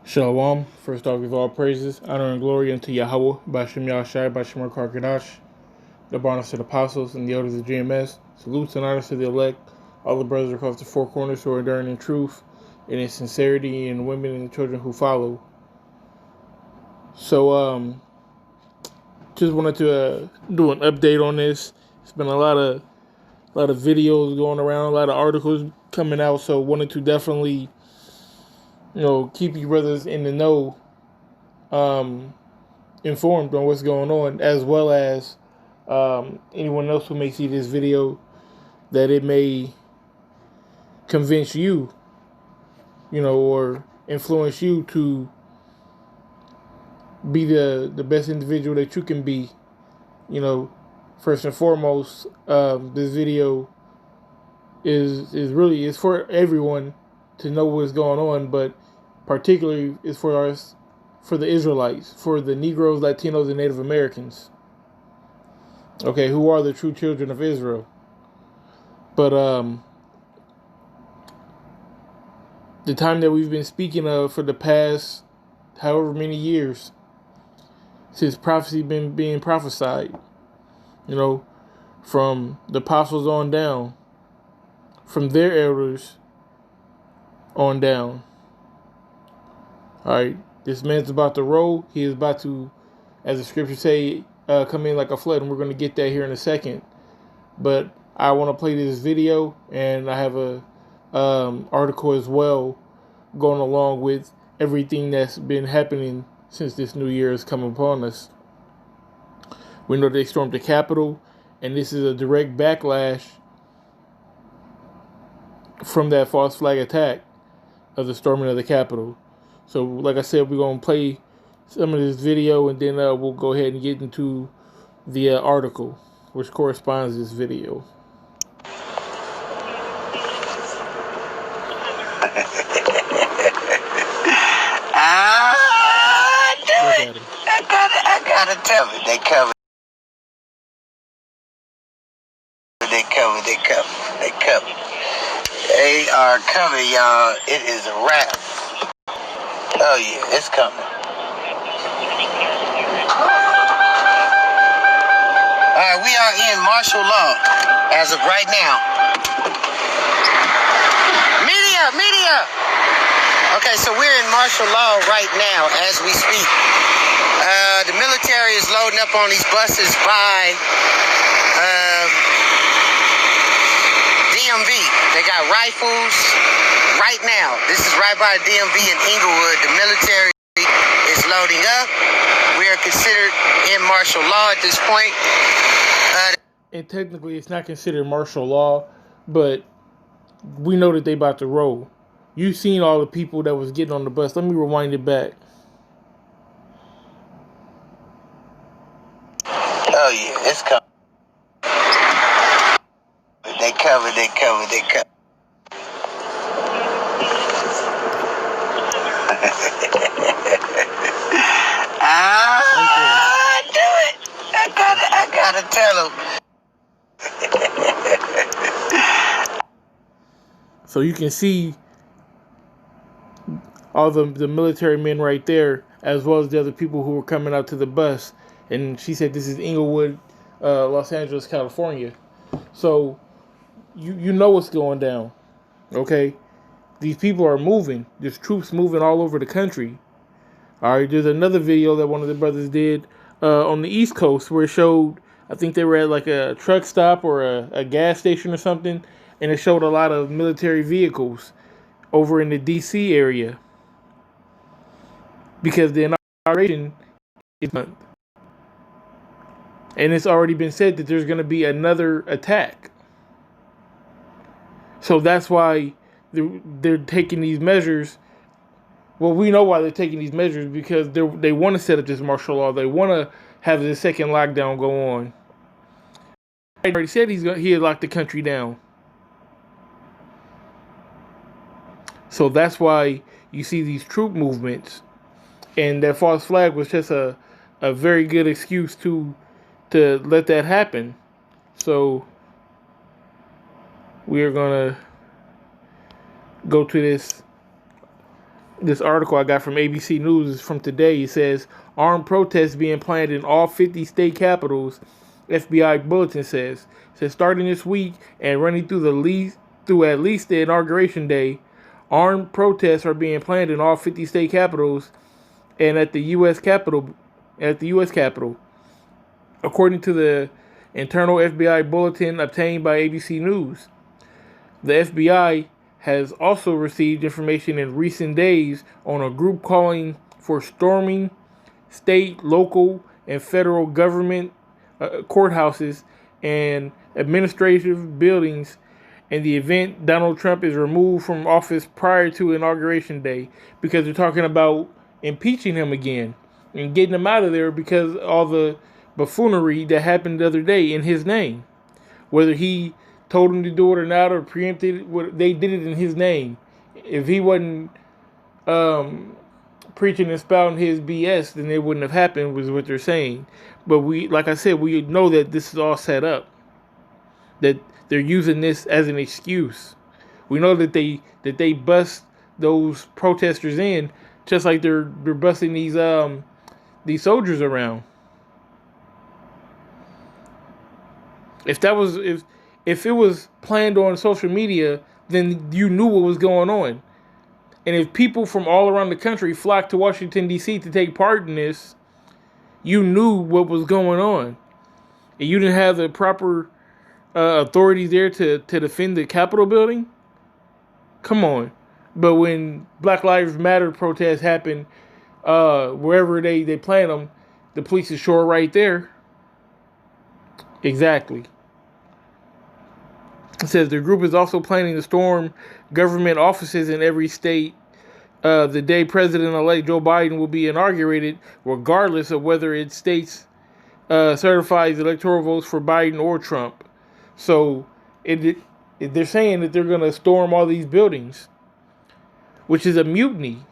Shalom. First off, give all praises, honor, and glory unto Yahweh, Bashem Yahshai, Bashem Karkadash, the Barnabas and Apostles, and the elders of GMS. Salutes and honors to the elect, all the brothers across the four corners who are enduring in truth and in sincerity, and the women and the children who follow. So, just wanted to do an update on this. It's been a lot of videos going around, a lot of articles coming out. So, wanted to definitely, keep you brothers in the know. Informed on what's going on, as well as anyone else who may see this video, that it may convince you, or influence you to be the best individual that you can be. First and foremost, this video is for everyone to know what's going on, but particularly is for us, for the Israelites, for the Negroes, Latinos, and Native Americans. Okay, who are the true children of Israel. But the time that we've been speaking of for the past however many years, since prophecy been being prophesied, from the apostles on down, from their elders on down. Alright, this man's about to roll. He is about to, as the scriptures say, come in like a flood, and we're going to get that here in a second. But I want to play this video, and I have a article as well going along with everything that's been happening since this new year has come upon us. We know they stormed the Capitol, and this is a direct backlash from that false flag attack of the storming of the Capitol. So, like I said, we're going to play some of this video, and then we'll go ahead and get into the article, which corresponds to this video. I gotta tell it. They cover. They are covered, y'all. It is a wrap. Oh yeah, it's coming. Alright, we are in martial law as of right now. Media! Okay, so we're in martial law right now as we speak. The military is loading up on these buses by DMV. They got rifles right now. This is right by DMV in Inglewood. The military is loading up. We are considered in martial law at this point. And technically, it's not considered martial law, but we know that they about to roll. You've seen all the people that was getting on the bus. Let me rewind it back. Oh yeah, it's coming. They cover. Do it. I gotta tell them. So you can see all the military men right there, as well as the other people who were coming out to the bus. And she said this is Inglewood, Los Angeles, California. So you know what's going down, okay? These people are moving. There's troops moving all over the country. All right, there's another video that one of the brothers did on the East Coast where it showed, I think they were at like a truck stop or a gas station or something, and it showed a lot of military vehicles over in the D.C. area because the inauguration is month. And it's already been said that there's going to be another attack. So that's why they're taking these measures. Well, we know why they're taking these measures, because they want to set up this martial law. They want to have the second lockdown go on. He already said he had locked the country down. So that's why you see these troop movements. And that false flag was just a very good excuse to let that happen. So we are going to go to this This article I got from ABC News is from today. It says armed protests being planned in all 50 state capitals. FBI bulletin says starting this week and running through at least the inauguration day, armed protests are being planned in all 50 state capitals and at the U.S. Capitol. According to the internal FBI bulletin obtained by ABC News. The FBI has also received information in recent days on a group calling for storming state, local, and federal government courthouses and administrative buildings in the event Donald Trump is removed from office prior to Inauguration Day, because they're talking about impeaching him again and getting him out of there because all the buffoonery that happened the other day in his name. Whether he told him to do it or not, or preempted it, they did it in his name. If he wasn't preaching and spouting his BS, then it wouldn't have happened, was what they're saying. But like I said, we know that this is all set up. That they're using this as an excuse. We know that they bust those protesters in, just like they're busting these soldiers around. If it was planned on social media, then you knew what was going on. And if people from all around the country flocked to Washington, D.C. to take part in this, you knew what was going on. And you didn't have the proper authorities there to defend the Capitol building? Come on. But when Black Lives Matter protests happen, wherever they plan them, the police is sure right there. Exactly. It says the group is also planning to storm government offices in every state the day President-elect Joe Biden will be inaugurated, regardless of whether its states certifies electoral votes for Biden or Trump. So they're saying that they're going to storm all these buildings, which is a mutiny.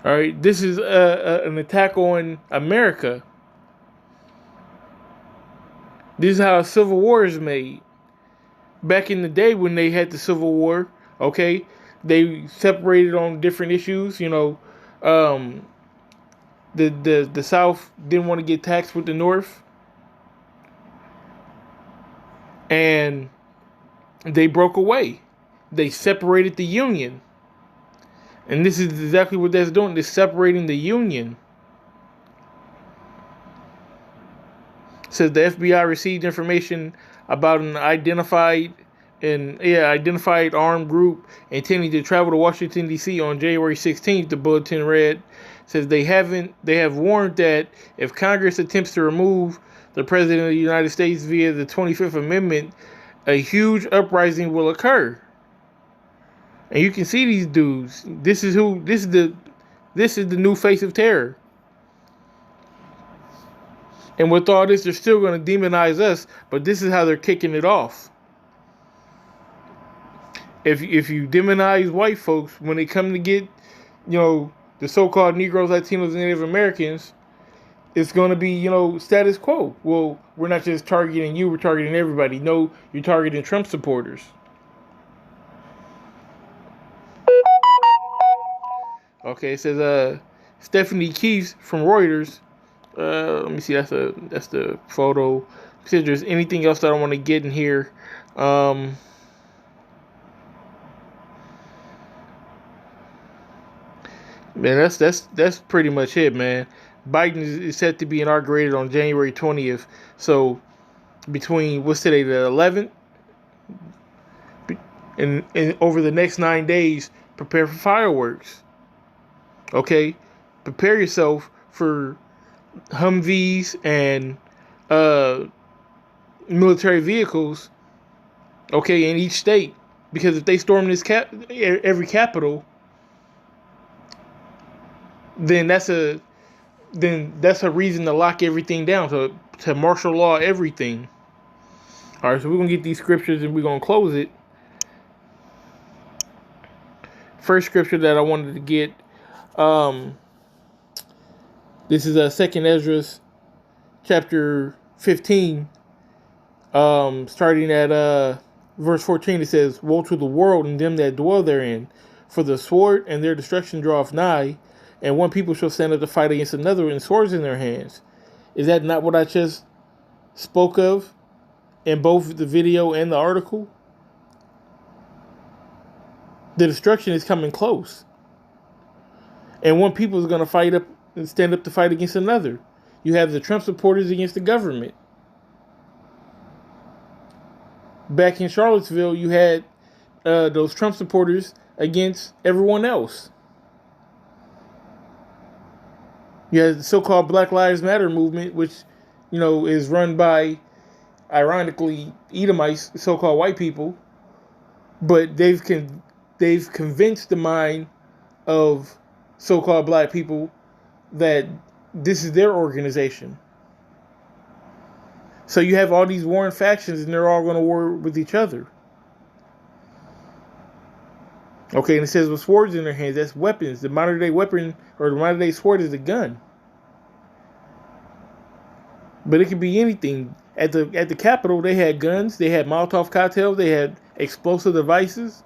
All right, this is an attack on America. This is how a civil war is made. Back in the day when they had the Civil War, okay, they separated on different issues. You know, the South didn't want to get taxed with the North, and they broke away. They separated the Union, and this is exactly what that's doing. They're separating the Union. Says the FBI received information about an identified armed group intending to travel to Washington, D.C. on January 16th, the bulletin read. Says they have warned that if Congress attempts to remove the President of the United States via the 25th Amendment, a huge uprising will occur. And you can see these dudes. This is the new face of terror. And with all this, they're still going to demonize us, but this is how they're kicking it off. If you demonize white folks when they come to get, the so-called Negroes, Latinos, and Native Americans, it's going to be, status quo. Well, we're not just targeting you, we're targeting everybody. No, you're targeting Trump supporters. Okay, it says Stephanie Keefe from Reuters. Let me see. That's the photo. See if there's anything else that I want to get in here. Man, that's pretty much it, man. Biden is set to be inaugurated on January 20th. So between what's today, the 11th, and over the next 9 days, prepare for fireworks. Okay, prepare yourself for Humvees and military vehicles, okay, in each state, because if they storm every capital, then that's a reason to lock everything down, to martial law everything. All right, so we're gonna get these scriptures and we're gonna close it. First scripture that I wanted to get. This is 2nd Ezra, chapter 15, starting at verse 14. It says, "Woe to the world and them that dwell therein, For the sword and their destruction draweth nigh, and one people shall stand up to fight against another, and swords in their hands. Is that not what I just spoke of in both the video and the article? The destruction is coming close. And one people is going to fight up and stand up to fight against another. You have the Trump supporters against the government. Back in Charlottesville, you had those Trump supporters against everyone else. You had the so-called Black Lives Matter movement, which, is run by, ironically, Edomites, so-called white people. But they've convinced the mind of so-called black people that this is their organization. So you have all these warring factions, and they're all going to war with each other. Okay, and it says with swords in their hands, that's weapons. The modern day weapon, or the modern day sword, is a gun. But it could be anything. At the Capitol, they had guns, they had Molotov cocktails, they had explosive devices.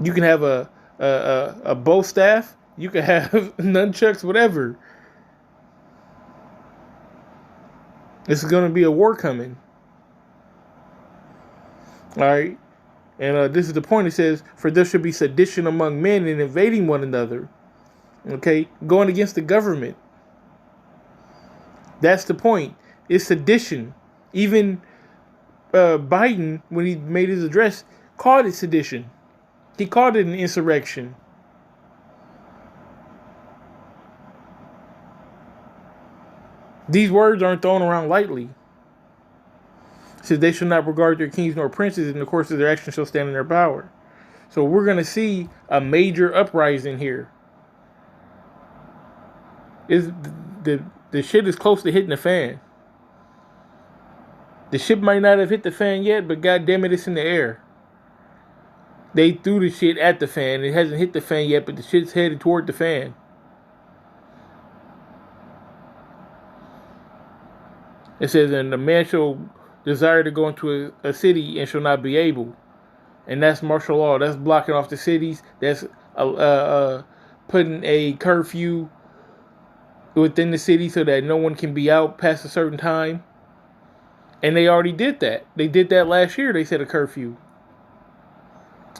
You can have a bow staff, you can have nunchucks, whatever. This is going to be a war coming. All right. And this is the point. It says, for there should be sedition among men and invading one another. Okay. Going against the government. That's the point. It's sedition. Even Biden, when he made his address, called it sedition. He called it an insurrection. These words aren't thrown around lightly. It says they shall not regard their kings nor princes, and the course of their actions shall stand in their power. So we're going to see a major uprising here. The shit is close to hitting the fan. The shit might not have hit the fan yet, but goddamn it, it's in the air. They threw the shit at the fan. It hasn't hit the fan yet, but the shit's headed toward the fan. It says, and the man shall desire to go into a city and shall not be able. And that's martial law. That's blocking off the cities. That's putting a curfew within the city so that no one can be out past a certain time. And they already did that. They did that last year. They set a curfew.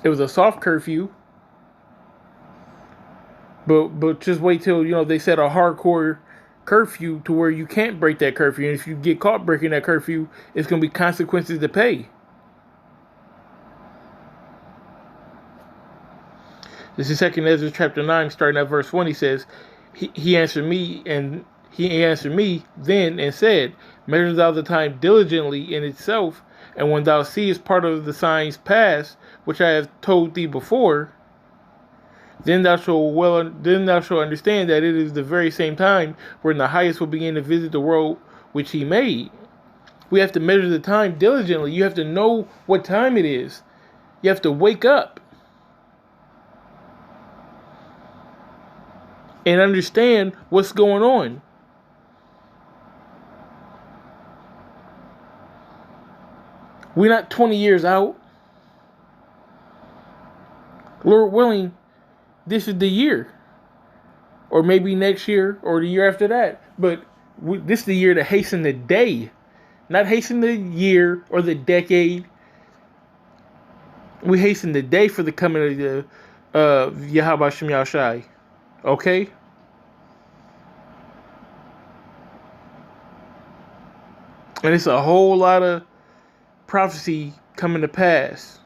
It was a soft curfew. But just wait till, they set a hardcore curfew to where you can't break that curfew. And if you get caught breaking that curfew, it's going to be consequences to pay. This is 2 Ezra chapter 9, starting at verse 1. He says, He answered me then and said, measure thou the time diligently in itself, and when thou seest part of the signs pass, which I have told thee before, then thou shalt understand that it is the very same time when the highest will begin to visit the world which he made. We have to measure the time diligently. You have to know what time it is. You have to wake up and understand what's going on. We're not 20 years out. Lord willing, this is the year. Or maybe next year or the year after that. But this is the year to hasten the day. Not hasten the year or the decade. We hasten the day for the coming of the Yahweh Shem Yahshai. Okay? And it's a whole lot of prophecy coming to pass.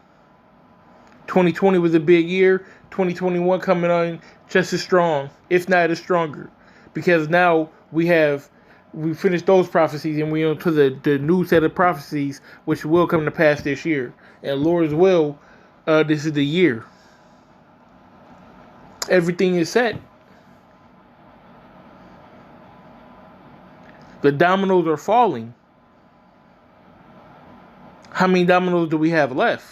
2020 was a big year. 2021 coming on just as strong, if not as stronger. Because now we finished those prophecies and we're on to the new set of prophecies which will come to pass this year. And Lord's will, this is the year. Everything is set. The dominoes are falling. How many dominoes do we have left?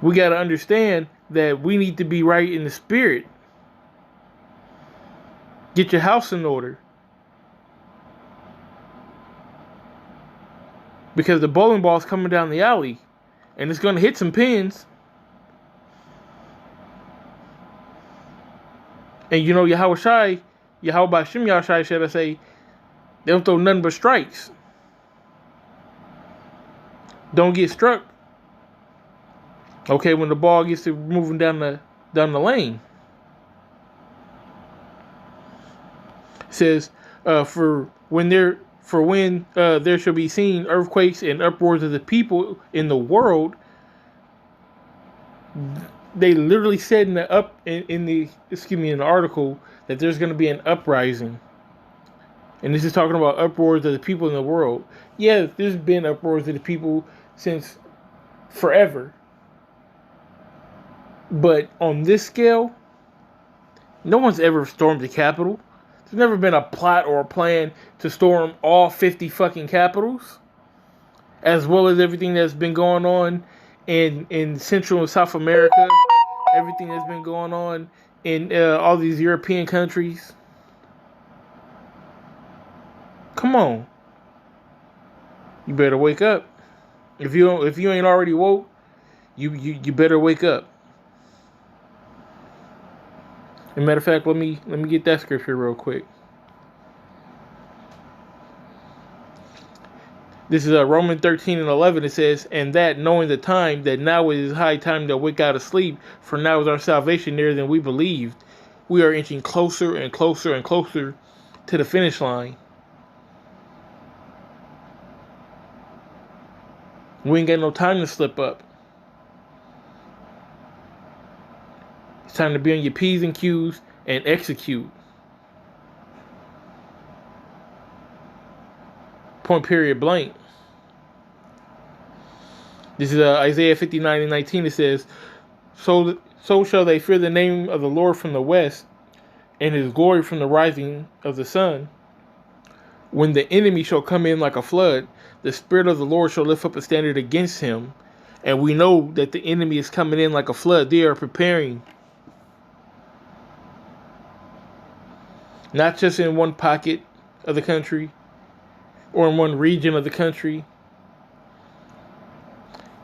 We got to understand that we need to be right in the spirit. Get your house in order. because the bowling ball's coming down the alley, and it's going to hit some pins. And you know, Yahweh Bashim Yahushai, should I say, they don't throw nothing but strikes. Don't get struck. Okay, when the ball gets to moving down the lane. It says, for when there shall be seen earthquakes and uproars of the people in the world. They literally said in the article that there's going to be an uprising. And this is talking about uproars of the people in the world. Yeah, there's been uproars of the people since forever. But on this scale, no one's ever stormed the Capitol. There's never been a plot or a plan to storm all 50 fucking capitals. As well as everything that's been going on in Central and South America. Everything that's been going on in all these European countries. Come on. You better wake up. If you ain't already woke, you better wake up. As a matter of fact, let me get that scripture real quick. This is Romans 13:11. It says, and that knowing the time, that now it is high time to wake out of sleep, for now is our salvation nearer than we believed. We are inching closer and closer and closer to the finish line. We ain't got no time to slip up. It's time to be on your P's and Q's and execute. Point period blank. This is Isaiah 59:19. It says, so shall they fear the name of the Lord from the west, and his glory from the rising of the sun. When the enemy shall come in like a flood, the Spirit of the Lord shall lift up a standard against him. And we know that the enemy is coming in like a flood. They are preparing. Not just in one pocket of the country or in one region of the country.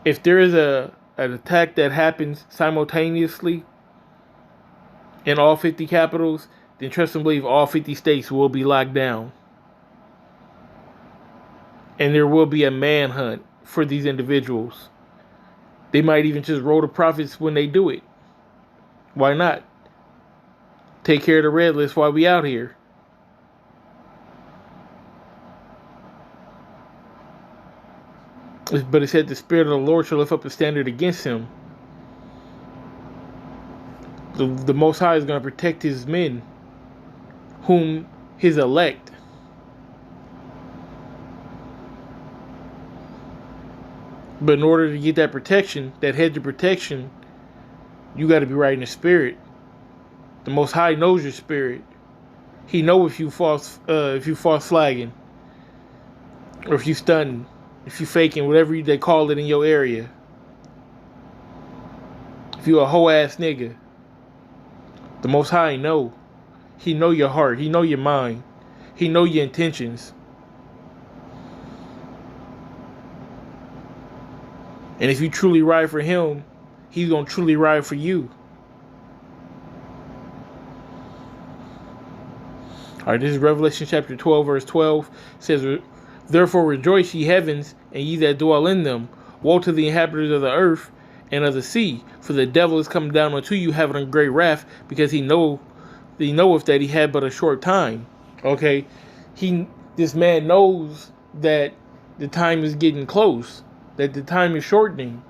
If there is an attack that happens simultaneously in all 50 capitals, then trust and believe all 50 states will be locked down. And there will be a manhunt for these individuals. They might even just roll the profits when they do it. Why not? Take care of the red list while we out here. But it said the Spirit of the Lord shall lift up a standard against him. The Most High is going to protect his men, whom his elect. But in order to get that protection, that hedge of protection, you got to be right in the spirit. The Most High knows your spirit. He knows if you false flagging, or if you stunting, if you faking, whatever they call it in your area. If you a hoe ass nigga, the Most High know. He know your heart. He know your mind. He know your intentions. And if you truly ride for him, he's going to truly ride for you. Alright, this is Revelation chapter 12, verse 12. It says, therefore rejoice, ye heavens, and ye that dwell in them. Woe to the inhabitants of the earth and of the sea, for the devil is come down unto you, having a great wrath, because he knoweth that he had but a short time. Okay? This man knows that the time is getting close, that the time is shortening.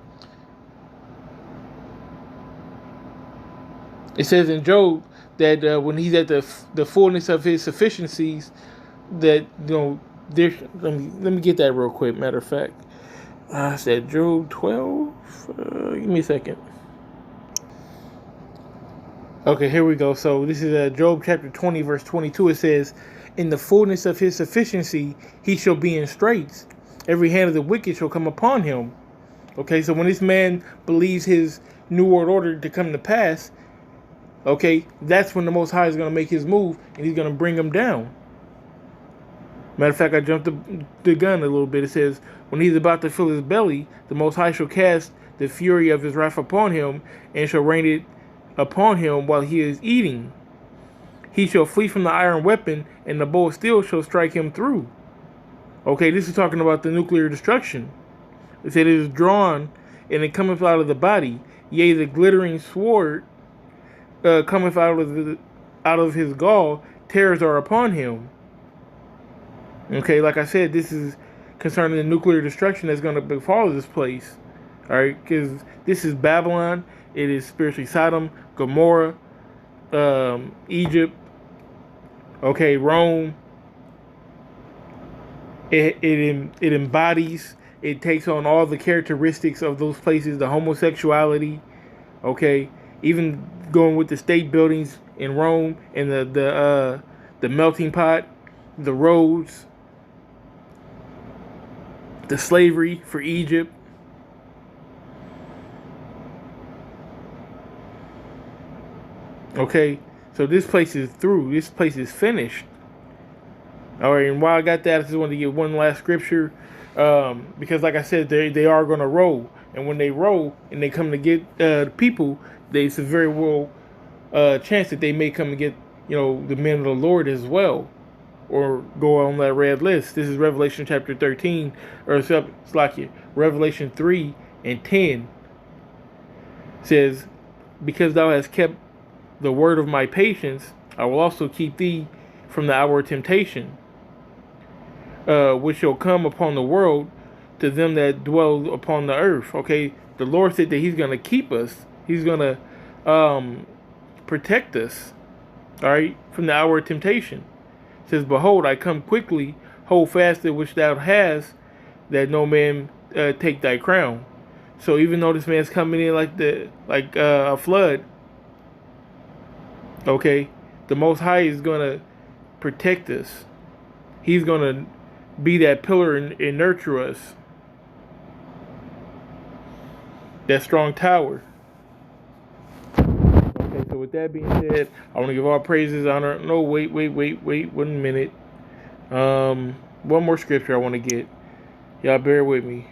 It says in Job that when he's at the fullness of his sufficiencies, that let me get that real quick. Matter of fact, I said Job 12. Give me a second. Okay, here we go. So this is Job chapter 20, verse 22. It says, in the fullness of his sufficiency, he shall be in straits. Every hand of the wicked shall come upon him. Okay, so when this man believes his new world order to come to pass, okay, that's when the Most High is going to make his move, and he's going to bring him down. Matter of fact, I jumped the gun a little bit. It says, when he's about to fill his belly, the Most High shall cast the fury of his wrath upon him, and shall rain it upon him while he is eating. He shall flee from the iron weapon, and the bow of steel shall strike him through. Okay, this is talking about the nuclear destruction. It said, it is drawn, and it cometh out of the body. Yea, the glittering sword cometh out of his gall. Terrors are upon him. Okay, like I said, this is concerning the nuclear destruction that's going to befall this place. All right, because this is Babylon. It is spiritually Sodom, Gomorrah, Egypt. Okay, Rome. It embodies. It takes on all the characteristics of those places. The homosexuality. Okay, even going with the state buildings in Rome and the melting pot, the roads. The slavery for Egypt. Okay, so this place is through. This place is finished. All right, and while I got that, I just wanted to give one last scripture, because, like I said, they are going to roll, and when they roll and they come to get the people, it's a very well chance that they may come and get the men of the Lord as well, or go on that red list. This is Revelation chapter 13, or Revelation 3 and 10. It says, because thou hast kept the word of my patience, I will also keep thee from the hour of temptation, which shall come upon the world to them that dwell upon the earth. Okay, the Lord said that he's going to keep us. He's going to protect us, all right, from the hour of temptation. It says, behold, I come quickly, hold fast that which thou hast, that no man take thy crown. So even though this man's coming in like a flood, okay, the Most High is going to protect us. He's going to be that pillar and nurture us. That strong tower. Okay, so with that being said, I want to give all praises, honor. No, wait, 1 minute. One more scripture I want to get. Y'all bear with me.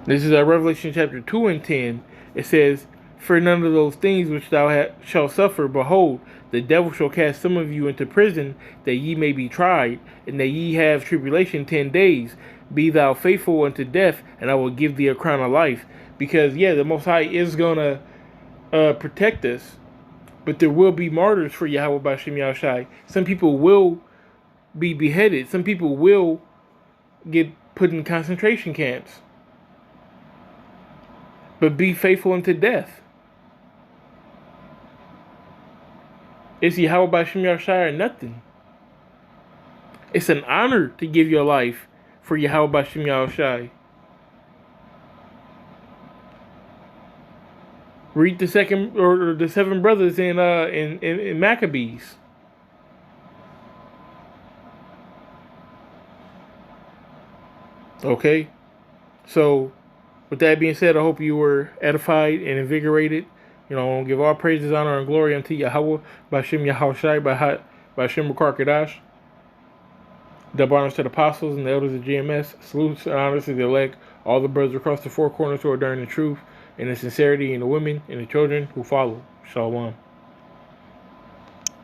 This is Revelation chapter 2 and 10. It says, for none of those things which thou shalt suffer, behold, the devil shall cast some of you into prison, that ye may be tried, and that ye have tribulation 10 days. Be thou faithful unto death, and I will give thee a crown of life. Because, the Most High is going to protect us. But there will be martyrs for Yahweh B'Shem Yahushai. Some people will be beheaded. Some people will get put in concentration camps. But be faithful unto death. It's Yahweh B'Shem Yahushai or nothing. It's an honor to give your life for Yahweh B'Shem Yahushai. Read the second or the 7 brothers in Maccabees. Okay, so with that being said, I hope you were edified and invigorated. I want to give all praises, honor, and glory unto Yahweh B'Shem Yahushai B'Shem Kadash. Double honors to the apostles and the elders of GMS. Salutes and honors to the elect, all the brothers across the 4 corners who are during the truth, and the sincerity, and the women and the children who follow. Shalom.